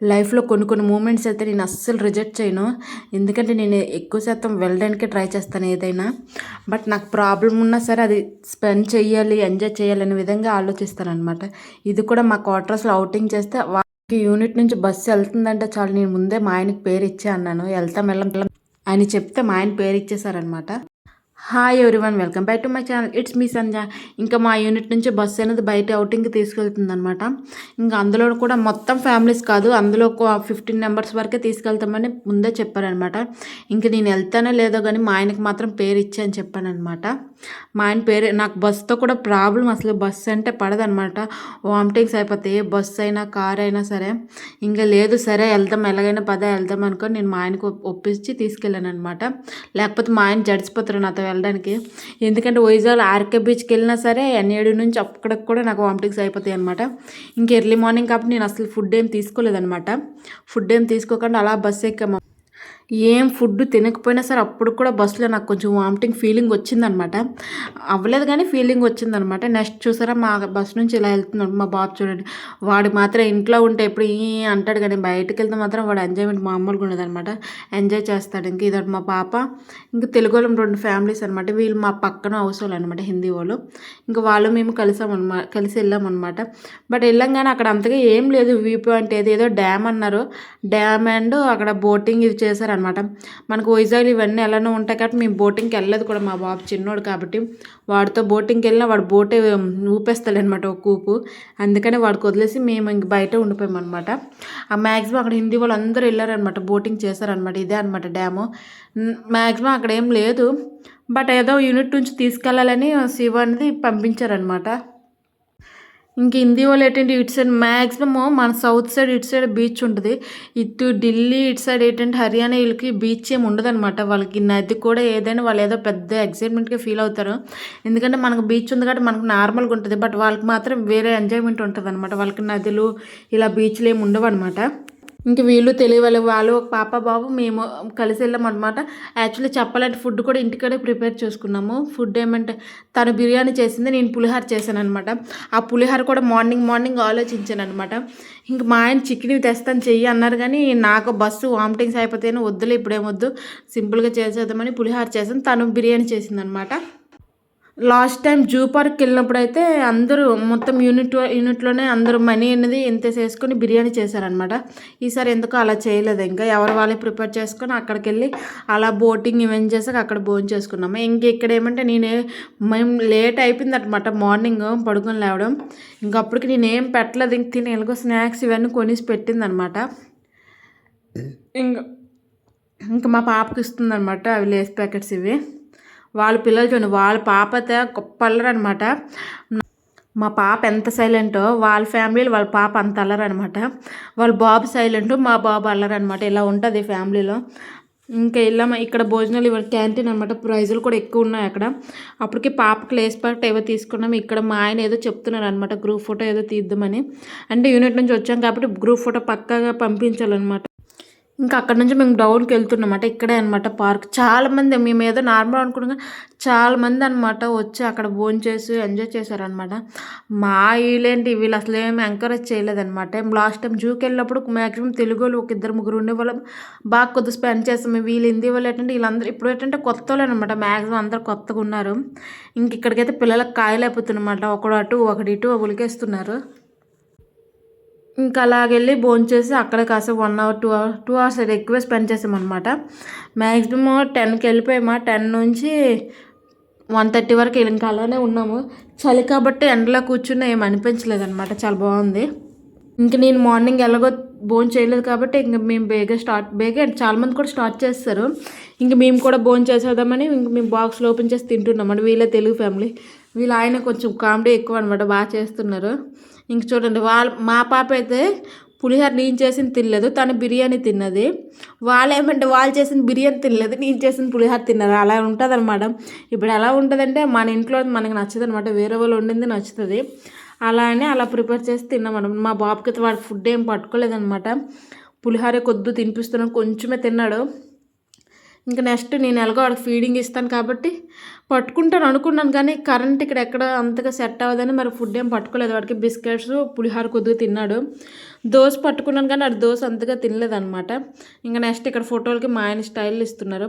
లైఫ్‌లో కొన్ని మూమెంట్స్ అయితే నేను అస్సలు రిజెక్ట్ చేయను. ఎందుకంటే నేను ఎక్కువ శాతం వెళ్ళడానికే ట్రై చేస్తాను ఏదైనా. బట్ నాకు ప్రాబ్లమ్ ఉన్నా సరే అది స్పెండ్ చేయాలి, ఎంజాయ్ చేయాలనే విధంగా ఆలోచిస్తాననమాట. ఇది కూడా మా క్వార్టర్స్‌లో ఔటింగ్ చేస్తే వాళ్ళకి యూనిట్ నుంచి బస్సు ఎళ్తుందంటే చాలు నేను ముందే మా ఆయనకి పేరిచ్చే అన్నాను. ఎళ్తాం అని చెప్తే మా ఆయన పేరిచ్చేసారనమాట. Hi everyone, welcome back to my channel. It's me Sanja. ఇంకా మా యూనిట్ నుంచి బస్సు అనేది బయట అవుటింగ్కి తీసుకెళ్తుందనమాట. ఇంకా అందులో కూడా మొత్తం ఫ్యామిలీస్ కాదు, అందులో ఒక 15 మెంబర్స్ వరకే తీసుకెళ్తామని ముందే చెప్పారనమాట. ఇంక నేను వెళ్తానో లేదో కానీ మా ఆయనకి మాత్రం పేరు ఇచ్చే అని చెప్పానమాట. మా ఆయన పేరు నాకు బస్సుతో కూడా ప్రాబ్లం, అసలు బస్సు అంటే పడదనమాట. వామిటింగ్స్ అయిపోతాయి, ఏ బస్సు అయినా కార్ అయినా సరే. ఇంకా లేదు సరే వెళ్దాం, ఎలాగైనా వెళ్దాం అనుకొని నేను మా ఆయనకు ఒప్పించి తీసుకెళ్ళాను అనమాట. లేకపోతే మా ఆయన జడిసిపోతారు నాతో వెళ్ళడానికి. ఎందుకంటే వైజాగ్ ఆర్కే బీచ్కి వెళ్ళినా సరే ఎన్ఏడి నుంచి అక్కడికి కూడా నాకు వామిటింగ్స్ అయిపోతాయి అనమాట. ఇంక ఎర్లీ మార్నింగ్ కాబట్టి నేను అసలు ఫుడ్ ఏం తీసుకోలేదనమాట. ఫుడ్ ఏం తీసుకోకుండా అలా బస్సు ఎక్కాము. ఏం ఫుడ్ తినకపోయినా సరే అప్పుడు కూడా బస్సులో నాకు కొంచెం వామిటింగ్ ఫీలింగ్ వచ్చిందనమాట. అవ్వలేదు కానీ ఫీలింగ్ వచ్చిందనమాట. నెక్స్ట్ చూసారా మా బస్ నుంచి ఇలా వెళ్తున్నాడు మా బాబు, చూడండి. వాడు మాత్రం ఇంట్లో ఉంటే ఎప్పుడు ఈ అంటాడు కానీ బయటకు వెళ్తే మాత్రం వాడు ఎంజాయ్మెంట్ మామూలుగా ఉండదనమాట. ఎంజాయ్ చేస్తాడు. ఇంక ఇదొకటి మా పాప, ఇంకా తెలుగు వాళ్ళం 2 ఫ్యామిలీస్ అనమాట. వీళ్ళు మా పక్కన హౌస్ వాళ్ళు అనమాట, హిందీ వాళ్ళు. ఇంకా వాళ్ళు మేము కలిసి వెళ్ళామన్నమాట. బట్ వెళ్ళంగానే అక్కడ అంతగా ఏం లేదు. వ్యూ పాయింట్ ఏదో డ్యామ్ అన్నారు. డ్యామ్ అండ్ అక్కడ బోటింగ్ ఇది చేశారనమాట. మనకు వైజాగ్లో ఇవన్నీ ఎలానో ఉంటాయి కాబట్టి మేము బోటింగ్కి వెళ్ళలేదు కూడా. మా బాబు చిన్నోడు కాబట్టి వాడితో బోటింగ్కి వెళ్ళినా వాడు బోటే ఊపేస్తాడు అనమాట ఒక ఊపు. అందుకని వాడికి వదిలేసి మేము ఇంక బయట ఉండిపోయామన్నమాట. ఆ మ్యాక్సిమం అక్కడ హిందీ వాళ్ళు అందరూ వెళ్ళారనమాట, బోటింగ్ చేశారనమాట. ఇదే అనమాట డ్యాము. మ్యాక్సిమం అక్కడ ఏం లేదు. బట్ ఏదో యూనిట్ నుంచి తీసుకెళ్ళాలని శివ అనేది పంపించారనమాట. ఇంక హిందీ వాళ్ళు ఏంటంటే ఇటు సైడ్ మ్యాక్సిమము మన సౌత్ సైడ్ ఇటు సైడ్ బీచ్ ఉంటుంది. ఇటు ఢిల్లీ ఇటు సైడ్ ఏంటంటే హర్యానా వీళ్ళకి బీచ్ ఏమి ఉండదన్నమాట. వాళ్ళకి నది కూడా ఏదైనా వాళ్ళు ఏదో పెద్ద ఎక్సైట్మెంట్గా ఫీల్ అవుతారు. ఎందుకంటే మనకు బీచ్ ఉంది కాబట్టి మనకు నార్మల్గా ఉంటుంది. బట్ వాళ్ళకి మాత్రం వేరే ఎంజాయ్మెంట్ ఉంటుంది అనమాట. వాళ్ళకి నదులు ఇలా బీచ్లు ఏమి ఉండవు అనమాట. ఇంక వీళ్ళు తెలియవాలి, వాళ్ళు ఒక పాప బాబు మేము కలిసి వెళ్ళామన్నమాట. యాక్చువల్లీ చెప్పాలంటే ఫుడ్ కూడా ఇంటికడే ప్రిపేర్ చేసుకున్నాము. ఫుడ్ ఏమంటే తను బిర్యానీ చేసింది, నేను పులిహార చేశాను అనమాట. ఆ పులిహార కూడా మార్నింగ్ ఆలోచించాను అనమాట. ఇంక మా ఆయన చికెన్ తెస్తాను చెయ్యి అన్నారు కానీ నాకు బస్సు వామిటింగ్స్ అయిపోతేనే వద్దులే ఇప్పుడేమొద్దు, సింపుల్గా చేసేద్దామని పులిహార చేశాను. తను బిర్యానీ చేసింది అనమాట. లాస్ట్ టైం జూ పార్క్కి వెళ్ళినప్పుడు అయితే అందరూ మొత్తం యూనిట్లోనే అందరూ మనీ అనేది ఎంత వేసుకొని బిర్యానీ చేశారనమాట. ఈసారి ఎందుకో అలా చేయలేదు. ఇంకా ఎవరు వాళ్ళే ప్రిపేర్ చేసుకొని అక్కడికి వెళ్ళి అలా బోటింగ్ ఈవెంట్ చేసాక అక్కడ భోజనం చేసుకున్నాము. ఇంక ఇక్కడ ఏమంటే మేము లేట్ అయిపోయింది అనమాట. మార్నింగ్ పడుకొని లేవడం. ఇంకప్పటికి నేనేం పెట్టలేదు. ఇంక తిని ఎలాగో స్నాక్స్ ఇవన్నీ కొనేసి పెట్టిందనమాట. ఇంకా ఇంకా మా పాపకి ఇస్తుంది అనమాట అవి లేస్ ప్యాకెట్స్ ఇవి. వాళ్ళ పిల్లలు చూడండి, వాళ్ళ పాప అయితే గొప్ప అల్లరి అనమాట. మా పాప ఎంత సైలెంటో వాళ్ళ ఫ్యామిలీలో వాళ్ళ పాప అంత అల్లరనమాట. వాళ్ళ బాబు సైలెంట్, మా బాబు అల్లరనమాట. ఇలా ఉంటుంది ఫ్యామిలీలో. ఇంకా వెళ్ళాము. ఇక్కడ భోజనాలు ఇవ్వండి, క్యాంటీన్ అనమాట. ప్రైజులు కూడా ఎక్కువ ఉన్నాయి అక్కడ. అప్పటికి పాపకి లేస్ ప్యాకెట్ ఏవో తీసుకున్నాము. ఇక్కడ మా ఆయన ఏదో చెప్తున్నారు అనమాట, గ్రూప్ ఫోటో ఏదో తీద్దామని. అంటే యూనిట్ నుంచి వచ్చాం కాబట్టి గ్రూప్ ఫోటో పక్కాగా పంపించాలన్నమాట. ఇంకా అక్కడ నుంచి మేము డౌన్కి వెళ్తున్నమాట. ఇక్కడే అనమాట పార్క్. చాలామంది, మేము ఏదో నార్మల్ అనుకున్నాం, చాలామంది అనమాట వచ్చి అక్కడ భోంచేసి ఎంజాయ్ చేశారనమాట. మా వీళ్ళు అసలు ఏమి ఎంకరేజ్ చేయలేదనమాట. లాస్ట్ టైం జూకి వెళ్ళినప్పుడు మ్యాక్సిమం తెలుగు వాళ్ళు ఒక 2-3 ఉండేవాళ్ళం, బాగా కొద్దిగా స్పెండ్ చేస్తాము. వీళ్ళు హిందీ వాళ్ళు ఏంటంటే వీళ్ళందరూ ఇప్పుడు ఏంటంటే కొత్త వాళ్ళు అనమాట. మ్యాక్సిమం అందరూ కొత్తగా ఉన్నారు. ఇంక ఇక్కడికైతే పిల్లలకు కాయలేకపోతున్నమాట. ఒకడు అటు ఒకటి ఇటు ఉలికేస్తున్నారు. ఇంకా అలాగెళ్ళి భోంచేసి అక్కడ కాసేపు 1 అవర్ 2 అవర్స్ అది ఎక్కువే స్పెండ్ చేసామన్నమాట. మ్యాక్సిమం 10కి వెళ్ళిపోయామా. 10 నుంచి 1:30 వరకు ఇంకా అలానే ఉన్నాము. చలి కాబట్టి ఎండలో కూర్చున్న ఏం అనిపించలేదన్నమాట. చాలా బాగుంది. ఇంక నేను మార్నింగ్ ఎలాగో భోజనం చేయలేదు కాబట్టి ఇంక మేము బేగా చాలామంది కూడా స్టార్ట్ చేస్తారు. ఇంక మేము కూడా భోజనం చేసేద్దామని ఇంక మేము బాక్స్లో ఓపెన్ చేసి తింటున్నాం. వీళ్ళే తెలుగు ఫ్యామిలీ. వీళ్ళు ఆయన కొంచెం కామెడీ ఎక్కువ అనమాట, బాగా చేస్తున్నారు. ఇంక చూడండి, మా పాప అయితే పులిహోర నేను చేసింది తినలేదు, తను బిర్యానీ తిన్నది. వాళ్ళు ఏమంటే వాళ్ళు చేసిన బిర్యానీ తినలేదు, నేను చేసిన పులిహోర తిన్నారు. అలా ఉంటుంది అనమాట. ఇప్పుడు ఎలా ఉంటుందంటే మన ఇంట్లో మనకి నచ్చదు అనమాట, వేరే వాళ్ళు వండింది నచ్చుతుంది. అలా ప్రిపేర్ చేసి తిన్నాం. మా బాబుకి అయితే వాడు ఫుడ్ ఏం పట్టుకోలేదనమాట. పులిహోర కొద్దు తినిపిస్తున్నాను, కొంచెమే తిన్నాడు. ఇంకా నెక్స్ట్ నేను ఎలాగో వాడికి ఫీడింగ్ ఇస్తాను కాబట్టి పట్టుకుంటాను అనుకున్నాను, కానీ కరెంట్ ఇక్కడ ఎక్కడ అంతగా సెట్ అవ్వదని మరి ఫుడ్ ఏం పట్టుకోలేదు. వాడికి బిస్కెట్స్ పులిహోర కొద్దిగా తిన్నాడు. దోశ పట్టుకున్నాను కానీ వాడు దోశ అంతగా తినలేదనమాట. ఇంకా నెక్స్ట్ ఇక్కడ ఫోటోలకి మా ఆయన స్టైల్ ఇస్తున్నారు.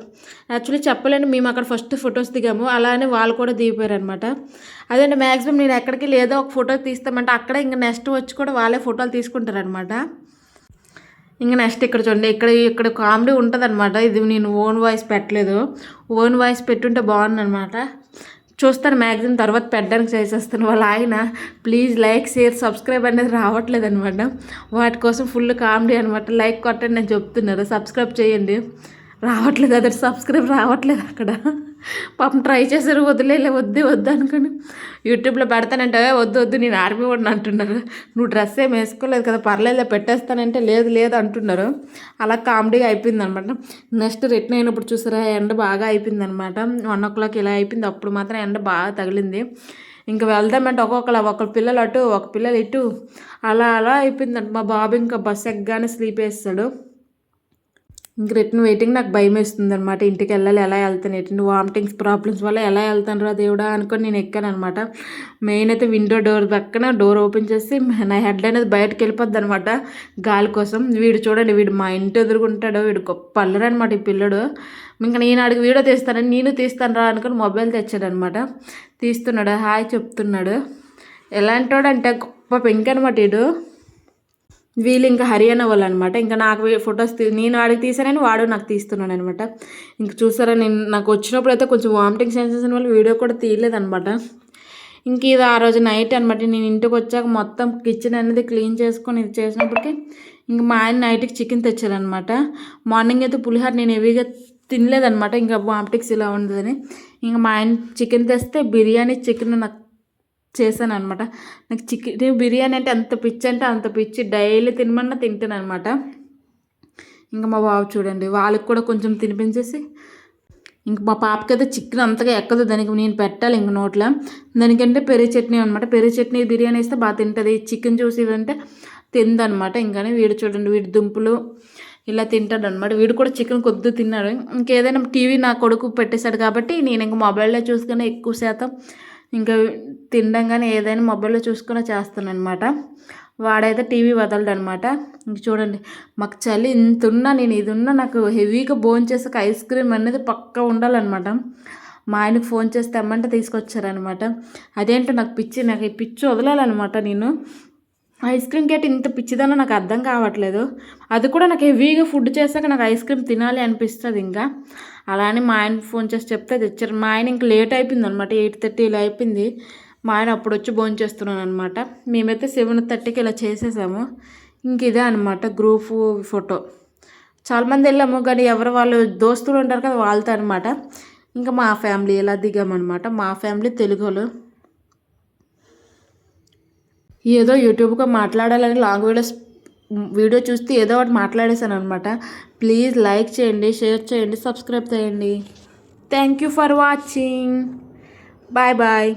యాక్చువల్లీ చెప్పలేను, మేము అక్కడ ఫస్ట్ ఫొటోస్ దిగాము, అలానే వాళ్ళు కూడా దిగిపోయారు అనమాట. అదే మ్యాక్సిమం నేను ఎక్కడికి లేదో ఒక ఫోటో తీస్తామంటే అక్కడ ఇంకా నెక్స్ట్ వచ్చి కూడా వాళ్ళే ఫోటోలు తీసుకుంటారనమాట. ఇంకా నెక్స్ట్ ఇక్కడ చూడండి, ఇక్కడ కామెడీ ఉంటుంది అనమాట. ఇది నేను ఓన్ వాయిస్ పెట్టలేదు, ఓన్ వాయిస్ పెట్టుంటే బాగుందనమాట. చూస్తాను మ్యాక్సిమం తర్వాత పెట్టడానికి చేసేస్తాను. వాళ్ళ ఆయన ప్లీజ్ లైక్ షేర్ సబ్స్క్రైబ్ అనేది రావట్లేదు అనమాట. వాటి కోసం ఫుల్ కామెడీ అనమాట. లైక్ కొట్టండి నేను చెప్తున్నారు, సబ్స్క్రైబ్ చేయండి, రావట్లేదు. అదే సబ్స్క్రైబ్ రావట్లేదు అక్కడ. పాపం ట్రై చేశారు, వద్దు అనుకుని యూట్యూబ్లో పెడతానంటే వద్దు నేను ఆర్మీ వాడిని అంటున్నారు. నువ్వు డ్రెస్ ఏం వేసుకోలేదు కదా, పర్లేదు పెట్టేస్తానంటే లేదు అంటున్నారు. అలా కామెడీగా అయిపోయింది అనమాట. నెక్స్ట్ రిటర్న్ అయినప్పుడు చూసారా ఎండ బాగా అయిపోయింది అనమాట. 1 o'clock ఇలా అయిపోయింది. అప్పుడు మాత్రం ఎండ బాగా తగిలింది. ఇంకా వెళ్దామంటే ఒకళ్ళ పిల్లలు అటు ఒక పిల్లలు ఇటు అలా అయిపోయిందంట. మా బాబు ఇంకా బస్ ఎక్కగానే స్లీప్ వేస్తాడు. ఇంక రిటర్న్ వెయిటింగ్. నాకు భయం వేస్తుంది అనమాట, ఇంటికి వెళ్ళాలి, ఎలా వెళ్తాను, ఎటు వామిటింగ్స్ ప్రాబ్లమ్స్ వల్ల ఎలా వెళ్తాను రా దేవుడా అనుకొని నేను ఎక్కాను అనమాట. మెయిన్ అయితే విండో డోర్ పక్కన డోర్ ఓపెన్ చేసి నా హెడ్ అనేది బయటకు వెళ్ళిపోద్ది అనమాట గాలి కోసం. వీడు చూడండి, వీడు మా ఇంటి ఎదురుగుంటాడు, వీడు గొప్ప అల్లరు అనమాట ఈ పిల్లడు. ఇంకా నేను అడిగి వీడియో తీస్తానని నేను తీస్తాను రా అనుకుని మొబైల్ తెచ్చాడు అనమాట. తీస్తున్నాడు, హాయ్ చెప్తున్నాడు. ఎలాంటి వాడు అంటే గొప్ప పెంక్ అనమాట వీడు. వీళ్ళు ఇంకా హర్యానా వాళ్ళు అనమాట. ఇంకా నాకు ఫొటోస్ నేను వాడికి తీసానని వాడు నాకు తీస్తున్నాడు అనమాట. ఇంక చూసారా, నాకు వచ్చినప్పుడు అయితే కొంచెం వామిటింగ్ సెన్సేషన్ వల్ల వీడియో కూడా తీయలేదనమాట. ఇంక ఇది ఆ రోజు నైట్ అనమాట. నేను ఇంటికి వచ్చాక మొత్తం కిచెన్ అనేది క్లీన్ చేసుకొని ఇది చేసినప్పటికీ ఇంక మా ఆయన నైట్కి చికెన్ తెచ్చారనమాట. మార్నింగ్ అయితే పులిహోర నేను హెవీగా తినలేదనమాట, ఇంకా వామిటింగ్స్ ఇలా ఉండదని. ఇంకా మా ఆయన చికెన్ తెస్తే బిర్యానీ చికెన్ నాకు చేశాను అనమాట. నాకు చికెన్ బిర్యానీ అంటే అంత పిచ్చి, డైలీ తినమన్నా తింటాను అనమాట. ఇంకా మా బాబు చూడండి, వాళ్ళకి కూడా కొంచెం తినిపించేసి, ఇంక మా పాపకి అయితే చికెన్ అంతగా ఎక్కదు, దానికి నేను పెట్టాలి ఇంక నోట్లో. దానికంటే పెరుగు చట్నీ అనమాట. పెరుగు చట్నీ బిర్యానీ వేస్తే బాగా తింటుంది. చికెన్ చూసి ఇవంటే తిందనమాట. ఇంకానే వీడు చూడండి, వీడి దుంపులు ఇలా తింటాడు అనమాట. వీడు కూడా చికెన్ కొద్దిగా తిన్నాడు. ఇంకేదైనా టీవీ నా కొడుకు పెట్టేశాడు కాబట్టి నేను ఇంక మొబైల్లో చూసుకుని ఎక్కువ శాతం ఇంకా తినడం కానీ ఏదైనా మొబైల్లో చూసుకునే చేస్తాను అనమాట. వాడైతే టీవీ వదలడు అనమాట. ఇంక చూడండి, మాకు చలి ఇంత ఉన్నా నేను ఇది ఉన్నా నాకు హెవీగా భోంచేసాక ఐస్ క్రీమ్ అనేది పక్కా ఉండాలన్నమాట. మా ఆయనకు ఫోన్ చేస్తే తెమ్మంటే తీసుకొచ్చారనమాట. అదేంటో నాకు ఈ పిచ్చి వదలాలన్నమాట. నేను ఐస్ క్రీమ్ గేట్ ఇంత పిచ్చిదన్నా నాకు అర్థం కావట్లేదు. అది కూడా నాకు హెవీగా ఫుడ్ చేశాక నాకు ఐస్ క్రీమ్ తినాలి అనిపిస్తుంది. ఇంకా అలానే మా ఆయన ఫోన్ చేసి చెప్తే తెచ్చారు. మా ఆయన ఇంక లేట్ అయిపోయింది అనమాట, 8:30 ఇలా అయిపోయింది. మా ఆయన అప్పుడు వచ్చి భోంచేస్తున్నాను అనమాట. మేమైతే 7:30కి ఇలా చేసేసాము. ఇంక ఇదే అనమాట గ్రూప్ ఫోటో. చాలామంది వెళ్ళాము కానీ ఎవరు వాళ్ళు దోస్తులు ఉంటారు కదా వాళ్ళతో అనమాట. ఇంకా మా ఫ్యామిలీ ఇలా దిగామన్నమాట. మా ఫ్యామిలీ తెలుగులో ఏదో యూట్యూబ్గా మాట్లాడాలని లాంగ్ వీడియో చూస్తే ఏదో ఒకటి మాట్లాడేశాను అనమాట. ప్లీజ్ లైక్ చేయండి, షేర్ చేయండి, సబ్స్క్రైబ్ చేయండి. Thank you for watching. Bye.